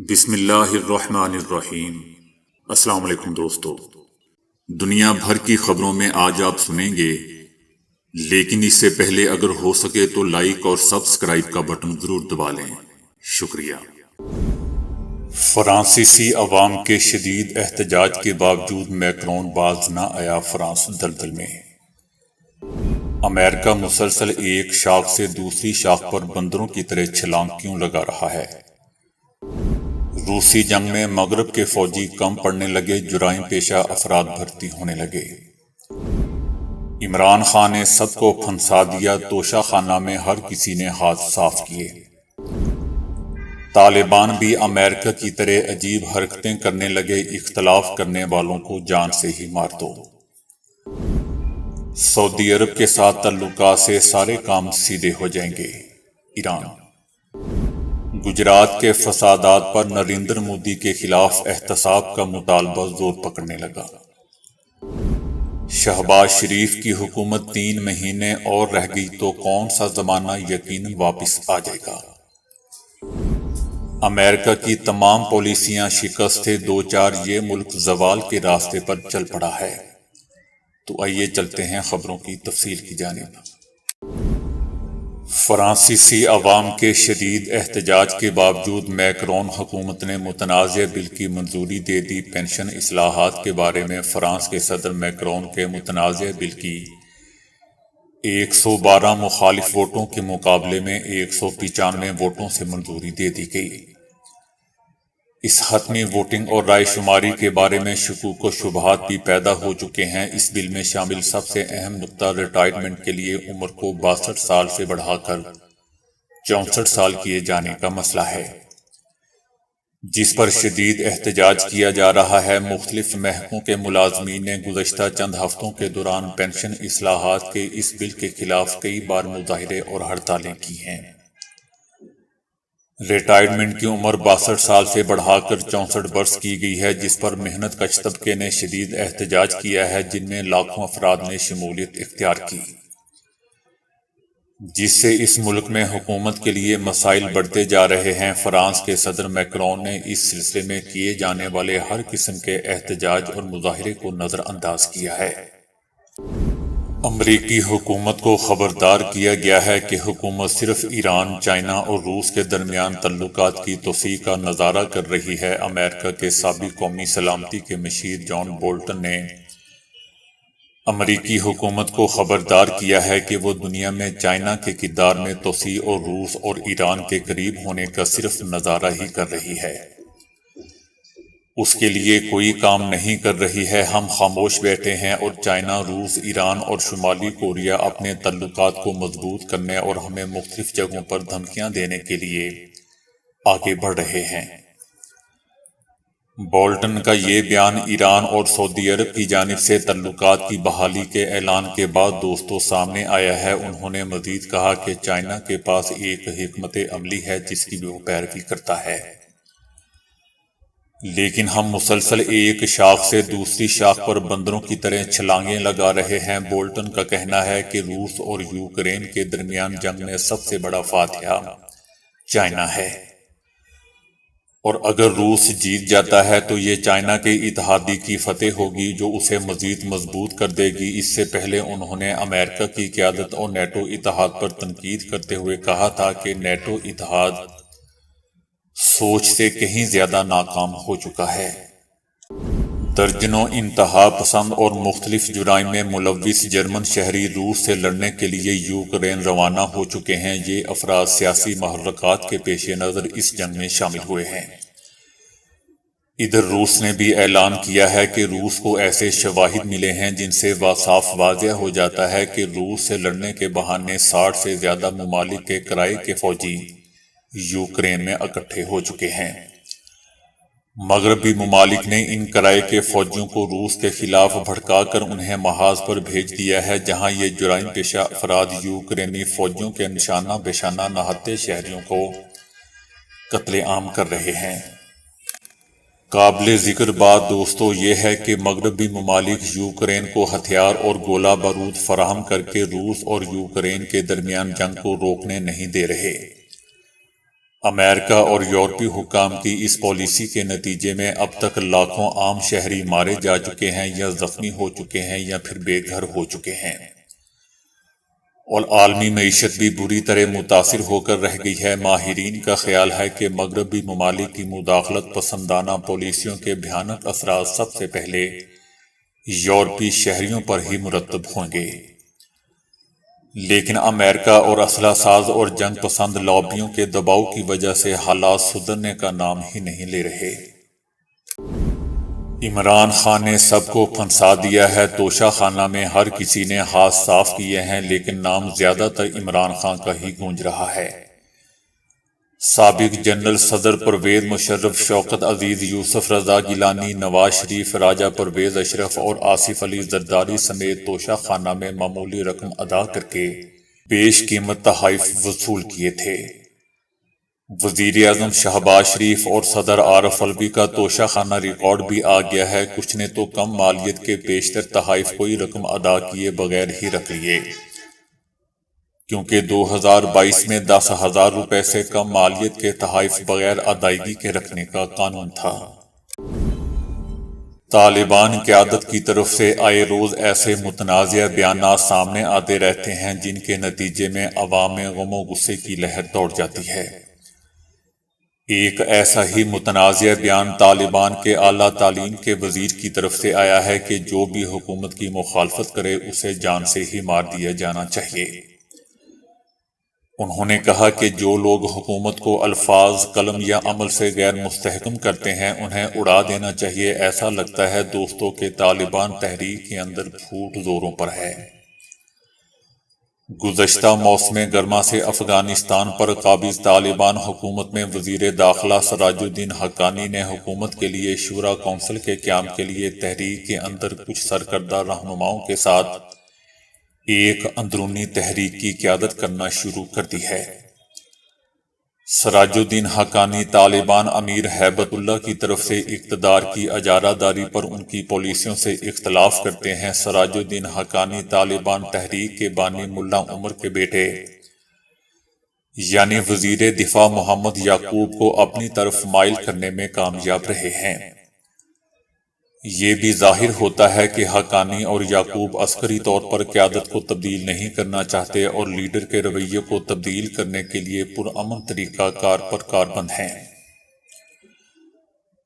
بسم اللہ الرحمن الرحیم۔ السلام علیکم دوستو، دنیا بھر کی خبروں میں آج آپ سنیں گے، لیکن اس سے پہلے اگر ہو سکے تو لائک اور سبسکرائب کا بٹن ضرور دبا لیں۔ شکریہ۔ فرانسیسی عوام کے شدید احتجاج کے باوجود میکرون باز نہ آیا فرانس دلدل میں۔ امریکہ مسلسل ایک شاخ سے دوسری شاخ پر بندروں کی طرح چھلانگ کیوں لگا رہا ہے؟ روسی جنگ میں مغرب کے فوجی کم پڑنے لگے، جرائم پیشہ افراد بھرتی ہونے لگے۔ عمران خان نے سب کو پھنسا دیا، توشہ خانہ میں ہر کسی نے ہاتھ صاف کیے۔ طالبان بھی امریکہ کی طرح عجیب حرکتیں کرنے لگے، اختلاف کرنے والوں کو جان سے ہی مار دو۔ سعودی عرب کے ساتھ تعلقات سے سارے کام سیدھے ہو جائیں گے۔ ایران۔ گجرات کے فسادات پر نریندر مودی کے خلاف احتساب کا مطالبہ زور پکڑنے لگا۔ شہباز شریف کی حکومت 3 مہینے اور رہ گئی تو کون سا زمانہ یقیناً واپس آ جائے گا۔ امریکہ کی تمام پالیسیاں شکست سے دوچار، یہ ملک زوال کے راستے پر چل پڑا ہے۔ تو آئیے چلتے ہیں خبروں کی تفصیل کی جانب۔ فرانسیسی عوام کے شدید احتجاج کے باوجود میکرون حکومت نے متنازع بل کی منظوری دے دی۔ پینشن اصلاحات کے بارے میں فرانس کے صدر میکرون کے متنازع بل کی 112 مخالف ووٹوں کے مقابلے میں 195 ووٹوں سے منظوری دے دی گئی۔ اس حتمی ووٹنگ اور رائے شماری کے بارے میں شکوک و شبہات بھی پیدا ہو چکے ہیں۔ اس بل میں شامل سب سے اہم نکتہ ریٹائرمنٹ کے لیے عمر کو 62 سال سے بڑھا کر 64 سال کیے جانے کا مسئلہ ہے، جس پر شدید احتجاج کیا جا رہا ہے۔ مختلف محکموں کے ملازمین نے گزشتہ چند ہفتوں کے دوران پینشن اصلاحات کے اس بل کے خلاف کئی بار مظاہرے اور ہڑتالیں کی ہیں۔ ریٹائرمنٹ کی عمر 62 سال سے بڑھا کر 64 برس کی گئی ہے، جس پر محنت کش طبقے نے شدید احتجاج کیا ہے، جن میں لاکھوں افراد نے شمولیت اختیار کی، جس سے اس ملک میں حکومت کے لیے مسائل بڑھتے جا رہے ہیں۔ فرانس کے صدر میکرون نے اس سلسلے میں کیے جانے والے ہر قسم کے احتجاج اور مظاہرے کو نظر انداز کیا ہے۔ امریکی حکومت کو خبردار کیا گیا ہے کہ حکومت صرف ایران، چائنا اور روس کے درمیان تعلقات کی توسیع کا نظارہ کر رہی ہے۔ امریکہ کے سابق قومی سلامتی کے مشیر جان بولٹن نے امریکی حکومت کو خبردار کیا ہے کہ وہ دنیا میں چائنا کے کردار میں توسیع اور روس اور ایران کے قریب ہونے کا صرف نظارہ ہی کر رہی ہے، اس کے لیے کوئی کام نہیں کر رہی ہے۔ ہم خاموش بیٹھے ہیں اور چائنا، روس، ایران اور شمالی کوریا اپنے تعلقات کو مضبوط کرنے اور ہمیں مختلف جگہوں پر دھمکیاں دینے کے لیے آگے بڑھ رہے ہیں۔ بولٹن کا یہ بیان ایران اور سعودی عرب کی جانب سے تعلقات کی بحالی کے اعلان کے بعد دوستوں سامنے آیا ہے۔ انہوں نے مزید کہا کہ چائنا کے پاس ایک حکمت عملی ہے جس کی وہ پیروی کرتا ہے، لیکن ہم مسلسل ایک شاخ سے دوسری شاخ پر بندروں کی طرح چھلانگیں لگا رہے ہیں۔ بولٹن کا کہنا ہے کہ روس اور یوکرین کے درمیان جنگ میں سب سے بڑا فاتح چائنا ہے، اور اگر روس جیت جاتا ہے تو یہ چائنا کے اتحادی کی فتح ہوگی جو اسے مزید مضبوط کر دے گی۔ اس سے پہلے انہوں نے امریکہ کی قیادت اور نیٹو اتحاد پر تنقید کرتے ہوئے کہا تھا کہ نیٹو اتحاد سوچ سے کہیں زیادہ ناکام ہو چکا ہے۔ درجنوں انتہا پسند اور مختلف جرائم میں ملوث جرمن شہری روس سے لڑنے کے لیے یوکرین روانہ ہو چکے ہیں۔ یہ افراد سیاسی محرکات کے پیش نظر اس جنگ میں شامل ہوئے ہیں۔ ادھر روس نے بھی اعلان کیا ہے کہ روس کو ایسے شواہد ملے ہیں جن سے صاف واضح ہو جاتا ہے کہ روس سے لڑنے کے بہانے 60 سے زیادہ ممالک کے کرائے کے فوجی یوکرین میں اکٹھے ہو چکے ہیں۔ مغربی ممالک نے ان کرائے کے فوجیوں کو روس کے خلاف بھڑکا کر انہیں محاذ پر بھیج دیا ہے، جہاں یہ جرائم پیشہ افراد یوکرینی فوجیوں کے نشانہ بشانہ نہتے شہریوں کو قتل عام کر رہے ہیں۔ قابل ذکر بات دوستو یہ ہے کہ مغربی ممالک یوکرین کو ہتھیار اور گولہ بارود فراہم کر کے روس اور یوکرین کے درمیان جنگ کو روکنے نہیں دے رہے۔ امریکہ اور یورپی حکام کی اس پالیسی کے نتیجے میں اب تک لاکھوں عام شہری مارے جا چکے ہیں یا زخمی ہو چکے ہیں یا پھر بے گھر ہو چکے ہیں، اور عالمی معیشت بھی بری طرح متاثر ہو کر رہ گئی ہے۔ ماہرین کا خیال ہے کہ مغربی ممالک کی مداخلت پسندانہ پالیسیوں کے بھیانک اثرات سب سے پہلے یورپی شہریوں پر ہی مرتب ہوں گے، لیکن امریکہ اور اسلحہ ساز اور جنگ پسند لابیوں کے دباؤ کی وجہ سے حالات سدھرنے کا نام ہی نہیں لے رہے۔ عمران خان نے سب کو پھنسا دیا ہے۔ توشہ خانہ میں ہر کسی نے ہاتھ صاف کیے ہیں، لیکن نام زیادہ تر عمران خان کا ہی گونج رہا ہے۔ سابق جنرل صدر پرویز مشرف، شوکت عزیز، یوسف رضا گیلانی، نواز شریف، راجہ پرویز اشرف اور آصف علی زرداری سمیت توشہ خانہ میں معمولی رقم ادا کر کے بیش قیمت تحائف وصول کیے تھے۔ وزیر اعظم شہباز شریف اور صدر عارف الوی کا توشہ خانہ ریکارڈ بھی آ گیا ہے۔ کچھ نے تو کم مالیت کے بیشتر تحائف کوئی رقم ادا کیے بغیر ہی رکھ لیے، کیونکہ 2022 میں 10,000 روپے سے کم مالیت کے تحائف بغیر ادائیگی کے رکھنے کا قانون تھا۔ طالبان قیادت کی طرف سے آئے روز ایسے متنازع بیانات سامنے آتے رہتے ہیں جن کے نتیجے میں عوام میں غم و غصے کی لہر دوڑ جاتی ہے۔ ایک ایسا ہی متنازع بیان طالبان کے اعلیٰ تعلیم کے وزیر کی طرف سے آیا ہے کہ جو بھی حکومت کی مخالفت کرے اسے جان سے ہی مار دیا جانا چاہیے۔ انہوں نے کہا کہ جو لوگ حکومت کو الفاظ، قلم یا عمل سے غیر مستحکم کرتے ہیں انہیں اڑا دینا چاہیے۔ ایسا لگتا ہے دوستوں کہ طالبان تحریک کے اندر پھوٹ زوروں پر ہے۔ گزشتہ موسم گرما سے افغانستان پر قابض طالبان حکومت میں وزیر داخلہ سراج الدین حقانی نے حکومت کے لیے شورا کونسل کے قیام کے لیے تحریک کے اندر کچھ سرکردہ رہنماؤں کے ساتھ ایک اندرونی تحریک کی قیادت کرنا شروع کر دی ہے۔ سراج الدین حقانی طالبان امیر ہیبت اللہ کی طرف سے اقتدار کی اجارہ داری پر ان کی پالیسیوں سے اختلاف کرتے ہیں۔ سراج الدین حقانی طالبان تحریک کے بانی ملا عمر کے بیٹے یعنی وزیر دفاع محمد یعقوب کو اپنی طرف مائل کرنے میں کامیاب رہے ہیں۔ یہ بھی ظاہر ہوتا ہے کہ حقانی اور یعقوب عسکری طور پر قیادت کو تبدیل نہیں کرنا چاہتے اور لیڈر کے رویے کو تبدیل کرنے کے لیے پرامن طریقہ کار پر کاربند ہیں۔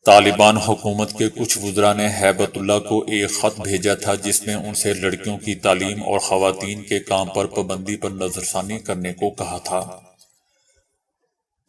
طالبان حکومت کے کچھ وزراء نے ہیبت اللہ کو ایک خط بھیجا تھا جس میں ان سے لڑکیوں کی تعلیم اور خواتین کے کام پر پابندی پر نظر ثانی کرنے کو کہا تھا،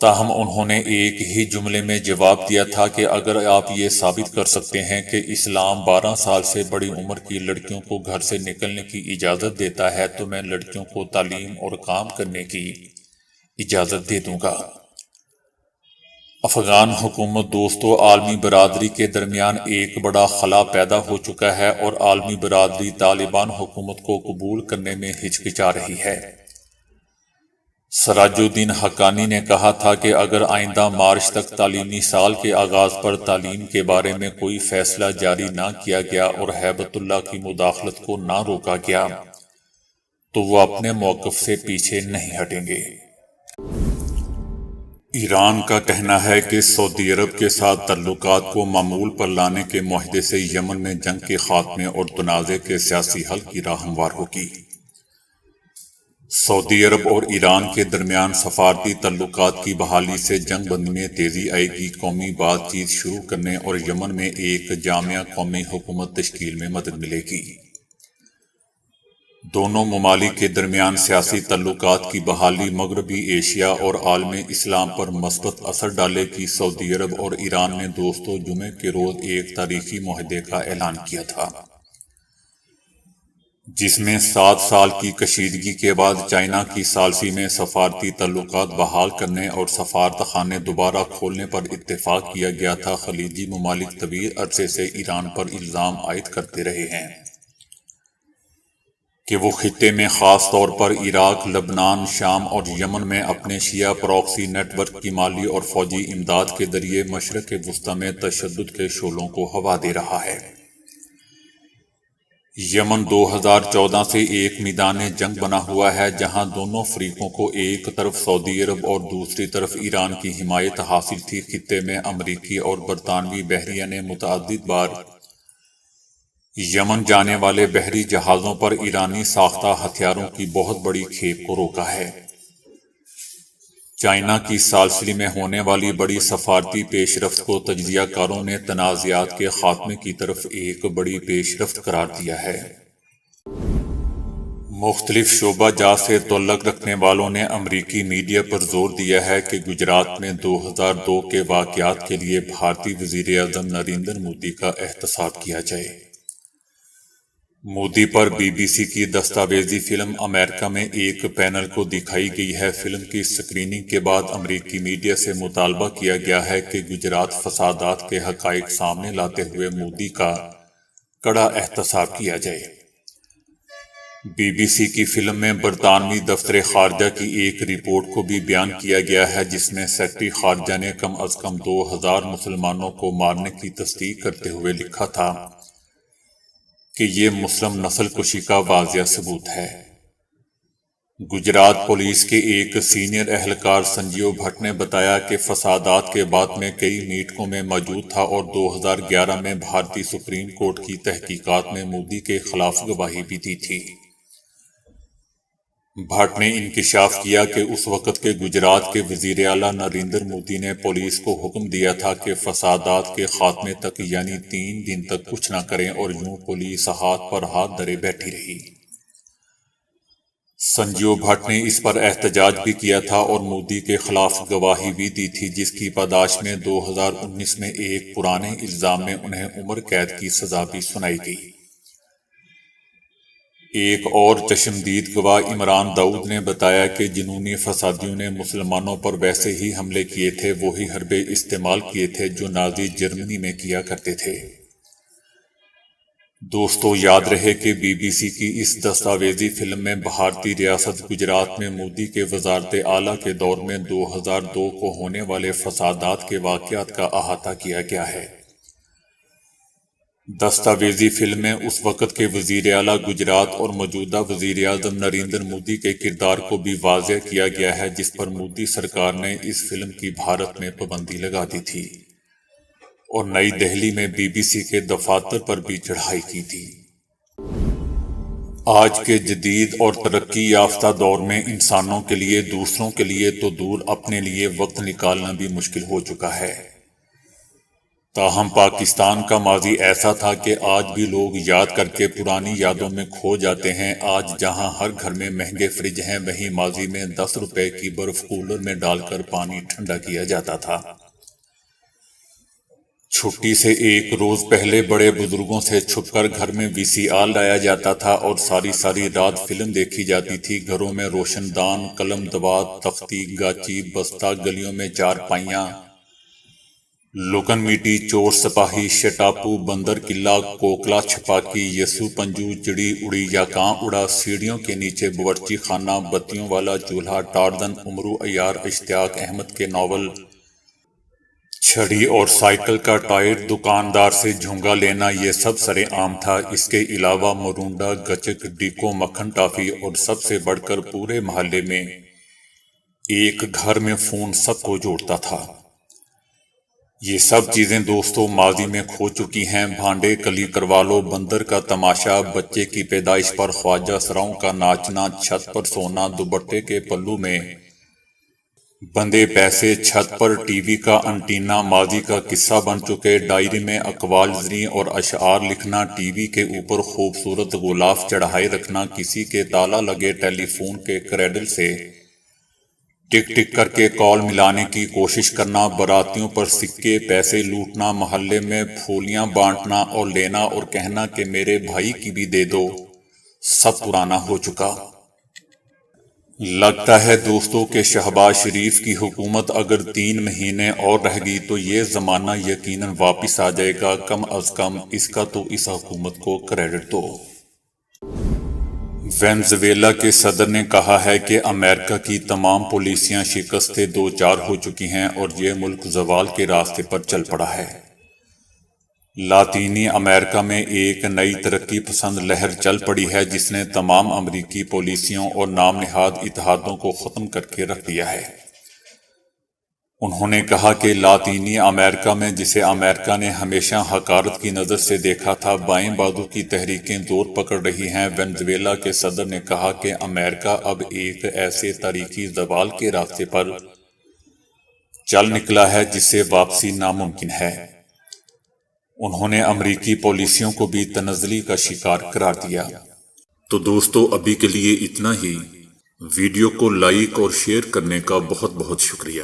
تاہم انہوں نے ایک ہی جملے میں جواب دیا تھا کہ اگر آپ یہ ثابت کر سکتے ہیں کہ اسلام 12 سال سے بڑی عمر کی لڑکیوں کو گھر سے نکلنے کی اجازت دیتا ہے تو میں لڑکیوں کو تعلیم اور کام کرنے کی اجازت دے دوں گا۔ افغان حکومت دوستو، عالمی برادری کے درمیان ایک بڑا خلا پیدا ہو چکا ہے اور عالمی برادری طالبان حکومت کو قبول کرنے میں ہچکچا رہی ہے۔ سراج الدین حقانی نے کہا تھا کہ اگر آئندہ مارچ تک تعلیمی سال کے آغاز پر تعلیم کے بارے میں کوئی فیصلہ جاری نہ کیا گیا اور ہیبت اللہ کی مداخلت کو نہ روکا گیا تو وہ اپنے موقف سے پیچھے نہیں ہٹیں گے۔ ایران کا کہنا ہے کہ سعودی عرب کے ساتھ تعلقات کو معمول پر لانے کے معاہدے سے یمن میں جنگ کے خاتمے اور تنازع کے سیاسی حل کی راہ ہموار ہوگی۔ سعودی عرب اور ایران کے درمیان سفارتی تعلقات کی بحالی سے جنگ بندی میں تیزی آئے گی، قومی بات چیت شروع کرنے اور یمن میں ایک جامع قومی حکومت تشکیل میں مدد ملے گی۔ دونوں ممالک کے درمیان سیاسی تعلقات کی بحالی مغربی ایشیا اور عالم اسلام پر مثبت اثر ڈالے گی۔ سعودی عرب اور ایران نے دوستو جمعے کے روز ایک تاریخی معاہدے کا اعلان کیا تھا جس میں 7 سال کی کشیدگی کے بعد چائنا کی ثالثی میں سفارتی تعلقات بحال کرنے اور سفارت خانے دوبارہ کھولنے پر اتفاق کیا گیا تھا۔ خلیجی ممالک طویل عرصے سے ایران پر الزام عائد کرتے رہے ہیں کہ وہ خطے میں خاص طور پر عراق، لبنان، شام اور یمن میں اپنے شیعہ پراکسی نیٹ ورک کی مالی اور فوجی امداد کے ذریعے مشرق وسطی میں تشدد کے شعلوں کو ہوا دے رہا ہے۔ یمن 2014 سے ایک میدان جنگ بنا ہوا ہے جہاں دونوں فریقوں کو ایک طرف سعودی عرب اور دوسری طرف ایران کی حمایت حاصل تھی۔ خطے میں امریکی اور برطانوی بحریہ نے متعدد بار یمن جانے والے بحری جہازوں پر ایرانی ساختہ ہتھیاروں کی بہت بڑی کھیپ کو روکا ہے۔ چائنا کی سالسری میں ہونے والی بڑی سفارتی پیش رفت کو تجزیہ کاروں نے تنازعات کے خاتمے کی طرف ایک بڑی پیش رفت قرار دیا ہے۔ مختلف شعبہ جات سے تعلق رکھنے والوں نے امریکی میڈیا پر زور دیا ہے کہ گجرات میں 2002 کے واقعات کے لیے بھارتی وزیر اعظم نریندر مودی کا احتساب کیا جائے۔ مودی پر بی بی سی کی دستاویزی فلم امریکہ میں ایک پینل کو دکھائی گئی ہے۔ فلم کی سکریننگ کے بعد امریکی میڈیا سے مطالبہ کیا گیا ہے کہ گجرات فسادات کے حقائق سامنے لاتے ہوئے مودی کا کڑا احتساب کیا جائے۔ بی بی سی کی فلم میں برطانوی دفتر خارجہ کی ایک رپورٹ کو بھی بیان کیا گیا ہے جس میں سیکرٹری خارجہ نے کم از کم 2000 مسلمانوں کو مارنے کی تصدیق کرتے ہوئے لکھا تھا کہ یہ مسلم نسل کشی کا واضح ثبوت ہے۔ گجرات پولیس کے ایک سینئر اہلکار سنجیو بھٹ نے بتایا کہ فسادات کے بعد میں کئی میٹنگوں میں موجود تھا اور 2011 میں بھارتی سپریم کورٹ کی تحقیقات میں مودی کے خلاف گواہی بھی دی تھی۔ بھٹ نے انکشاف کیا کہ اس وقت کے گجرات کے وزیر اعلیٰ نریندر مودی نے پولیس کو حکم دیا تھا کہ فسادات کے خاتمے تک یعنی 3 دن تک کچھ نہ کریں اور یوں پولیس ہاتھ پر ہاتھ دھرے بیٹھی رہی۔ سنجیو بھٹ نے اس پر احتجاج بھی کیا تھا اور مودی کے خلاف گواہی بھی دی تھی جس کی پاداش میں 2019 میں ایک پرانے الزام میں انہیں عمر قید کی سزا بھی سنائی گئی۔ ایک اور چشمدید گواہ عمران داؤد نے بتایا کہ جنونی فسادیوں نے مسلمانوں پر ویسے ہی حملے کیے تھے، وہی حربے استعمال کیے تھے جو نازی جرمنی میں کیا کرتے تھے۔ دوستو، یاد رہے کہ بی بی سی کی اس دستاویزی فلم میں بھارتی ریاست گجرات میں مودی کے وزارت اعلیٰ کے دور میں 2002 کو ہونے والے فسادات کے واقعات کا احاطہ کیا گیا ہے۔ دستاویزی فلم میں اس وقت کے وزیر اعلیٰ گجرات اور موجودہ وزیر اعظم نریندر مودی کے کردار کو بھی واضح کیا گیا ہے جس پر مودی سرکار نے اس فلم کی بھارت میں پابندی لگا دی تھی اور نئی دہلی میں بی بی سی کے دفاتر پر بھی چڑھائی کی تھی۔ آج کے جدید اور ترقی یافتہ دور میں انسانوں کے لیے، دوسروں کے لیے تو دور اپنے لیے وقت نکالنا بھی مشکل ہو چکا ہے۔ تاہم پاکستان کا ماضی ایسا تھا کہ آج بھی لوگ یاد کر کے پرانی یادوں میں کھو جاتے ہیں۔ آج جہاں ہر گھر میں مہنگے فریج ہیں، وہیں ماضی میں 10 روپے کی برف کولر میں ڈال کر پانی ٹھنڈا کیا جاتا تھا۔ چھٹی سے ایک روز پہلے بڑے بزرگوں سے چھپ کر گھر میں وی سی آر لایا جاتا تھا اور ساری رات فلم دیکھی جاتی تھی۔ گھروں میں روشن دان، قلم دوات، تختی، گاچی، بستہ، گلیوں میں چارپائیاں، لکن میٹی، چور سپاہی، شٹاپو، بندر قلعہ، کوکلا چھپاکی، یسو پنجو، چڑی اڑی یا کاں اڑا، سیڑھیوں کے نیچے باورچی خانہ، بتیوں والا چولہا، ٹارزن، امرو عیار، اشتیاق احمد کے ناول، چھڑی اور سائیکل کا ٹائر، دکاندار سے جھونگا لینا، یہ سب سر عام تھا۔ اس کے علاوہ مرونڈا، گچک، ڈیکو، مکھن ٹافی اور سب سے بڑھ کر پورے محلے میں ایک گھر میں فون سب کو جوڑتا تھا۔ یہ سب چیزیں دوستو ماضی میں کھو چکی ہیں۔ بھانڈے کلی کروا لو، بندر کا تماشا، بچے کی پیدائش پر خواجہ سراؤں کا ناچنا، چھت پر سونا، دوپٹے کے پلو میں بندے پیسے، چھت پر ٹی وی کا انٹینا ماضی کا قصہ بن چکے۔ ڈائری میں اقوال زریں اور اشعار لکھنا، ٹی وی کے اوپر خوبصورت غلاف چڑھائے رکھنا، کسی کے تالا لگے ٹیلی فون کے کریڈل سے ٹک ٹک کر کے کال ملانے کی کوشش کرنا، براتیوں پر سکے پیسے لوٹنا، محلے میں پھولیاں بانٹنا اور لینا اور کہنا کہ میرے بھائی کی بھی دے دو، سب پرانا ہو چکا۔ لگتا ہے دوستو کہ شہباز شریف کی حکومت اگر 3 مہینے اور رہ گئی تو یہ زمانہ یقیناً واپس آ جائے گا۔ کم از کم اس کا تو اس حکومت کو کریڈٹ دو۔ وینزویلا کے صدر نے کہا ہے کہ امریکہ کی تمام پالیسیاں شکست دوچار ہو چکی ہیں اور یہ ملک زوال کے راستے پر چل پڑا ہے۔ لاطینی امریکہ میں ایک نئی ترقی پسند لہر چل پڑی ہے جس نے تمام امریکی پالیسیوں اور نام نہاد اتحادوں کو ختم کر کے رکھ دیا ہے۔ انہوں نے کہا کہ لاطینی امریکہ میں جسے امریکہ نے ہمیشہ حقارت کی نظر سے دیکھا تھا، بائیں بازو کی تحریکیں زور پکڑ رہی ہیں۔ وینزویلا کے صدر نے کہا کہ امریکہ اب ایک ایسے تاریخی زوال کے راستے پر چل نکلا ہے جس سے واپسی ناممکن ہے۔ انہوں نے امریکی پالیسیوں کو بھی تنزلی کا شکار قرار دیا۔ تو دوستو، ابھی کے لیے اتنا ہی۔ ویڈیو کو لائک اور شیئر کرنے کا بہت بہت شکریہ۔